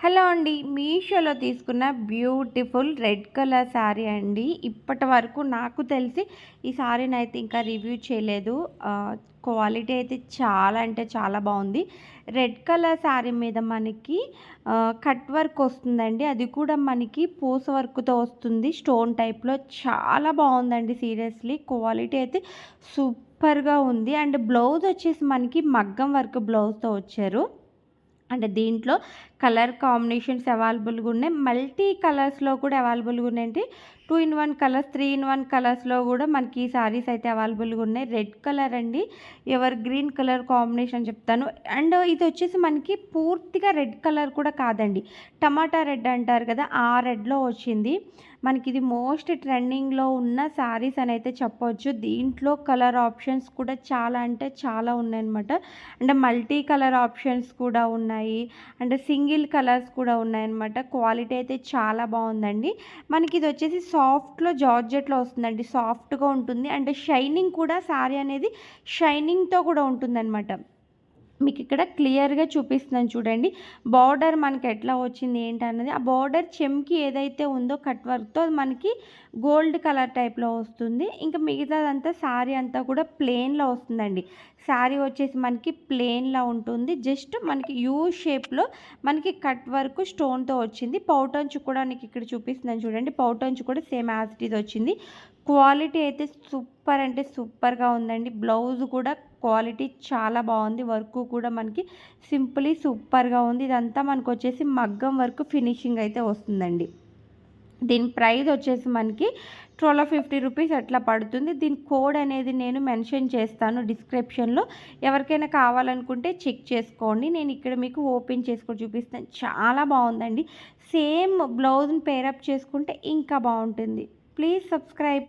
Hello అండి. మీషోలో తీసుకున్న బ్యూటిఫుల్ రెడ్ కలర్ శారీ అండి. ఇప్పటి వరకు నాకు తెలిసి ఈ శారీనైతే ఇంకా రివ్యూ చేయలేదు. క్వాలిటీ అయితే చాలా అంటే చాలా బాగుంది. రెడ్ కలర్ శారీ మీద మనకి కట్ వర్క్ వస్తుందండి. అది కూడా మనకి పూస వర్క్‌తో వస్తుంది. స్టోన్ టైప్‌లో చాలా బాగుందండి. సీరియస్‌లీ క్వాలిటీ అయితే సూపర్‌గా ఉంది. అండ్ బ్లౌజ్ వచ్చేసి మనకి మగ్గం వర్క్ బ్లౌజ్‌తో వచ్చారు. అంటే దీంట్లో కలర్ కాంబినేషన్స్ అవైలబుల్‌గా ఉన్నాయి. మల్టీ కలర్స్‌లో కూడా అవైలబుల్‌గా ఉన్నాయండి. 2 ఇన్ 1 కలర్స్, 3 ఇన్ 1 కలర్స్‌లో కూడా మనకి ఈ సారీస్ అయితే అవైలబుల్‌గా ఉన్నాయి. రెడ్ కలర్ అండి. ఎవర్ గ్రీన్ కలర్ కాంబినేషన్ చెప్తాను. అండ్ ఇది వచ్చేసి మనకి పూర్తిగా రెడ్ కలర్ కూడా కాదండి. టమాటా రెడ్ అంటారు కదా! ఆ రెడ్‌లో వచ్చింది. మనకి ఇది మోస్ట్ ట్రెండింగ్‌లో ఉన్న సారీస్ అని అయితే చెప్పొచ్చు. దీంట్లో కలర్ ఆప్షన్స్ కూడా చాలా అంటే చాలా ఉన్నాయన్నమాట. అంటే మల్టీ కలర్ ఆప్షన్స్ కూడా ఉన్నాయి. అంటే సింగిల్ కలర్స్ కూడా ఉన్నాయన్నమాట. క్వాలిటీ అయితే చాలా బాగుందండి. మనకి ఇది వచ్చేసి సాఫ్ట్‌లో జార్జెట్‌లో వస్తుందండి. సాఫ్ట్‌గా ఉంటుంది. అంటే షైనింగ్ కూడా శారీ అనేది షైనింగ్‌తో కూడా ఉంటుందన్నమాట. మీకు ఇక్కడ క్లియర్‌గా చూపిస్తున్నాను చూడండి. బార్డర్ మనకి ఎట్లా వచ్చింది ఏంటన్నది. ఆ బార్డర్ చెమ్‌కి ఏదైతే ఉందో కట్ వర్క్‌తో అది మనకి గోల్డ్ కలర్ టైప్‌లో వస్తుంది. ఇంకా మిగతాదంతా శారీ అంతా కూడా ప్లెయిన్‌లో వస్తుందండి. శారీ వచ్చేసి మనకి ప్లెయిన్‌లో ఉంటుంది. జస్ట్ మనకి యూ షేప్‌లో మనకి కట్ వర్క్ స్టోన్‌తో వచ్చింది. పౌటంచు కూడా మీకు ఇక్కడ చూపిస్తున్నాను చూడండి. పౌటంచు కూడా సేమ్ యాజ్ ఇట్ ఈజ్ వచ్చింది. క్వాలిటీ అయితే సూపర్ అంటే సూపర్‌గా ఉందండి. బ్లౌజ్ కూడా క్వాలిటీ చాలా బాగుంది. వర్క్ కూడా మనకి సింపుల్లీ సూపర్‌గా ఉంది. ఇదంతా మనకొచ్చేసి మగ్గం వర్క్ ఫినిషింగ్ అయితే వస్తుందండి. దీని ప్రైస్ వచ్చేసి మనకి 1250 రూపీస్ అట్లా పడుతుంది. దీని కోడ్ అనేది నేను మెన్షన్ చేస్తాను డిస్క్రిప్షన్‌లో. ఎవరికైనా కావాలనుకుంటే చెక్ చేసుకోండి. నేను ఇక్కడ మీకు ఓపెన్ చేసుకొని చూపిస్తాను. చాలా బాగుందండి. సేమ్ బ్లౌజ్‌ని పేరప్ చేసుకుంటే ఇంకా బాగుంటుంది. Please subscribe.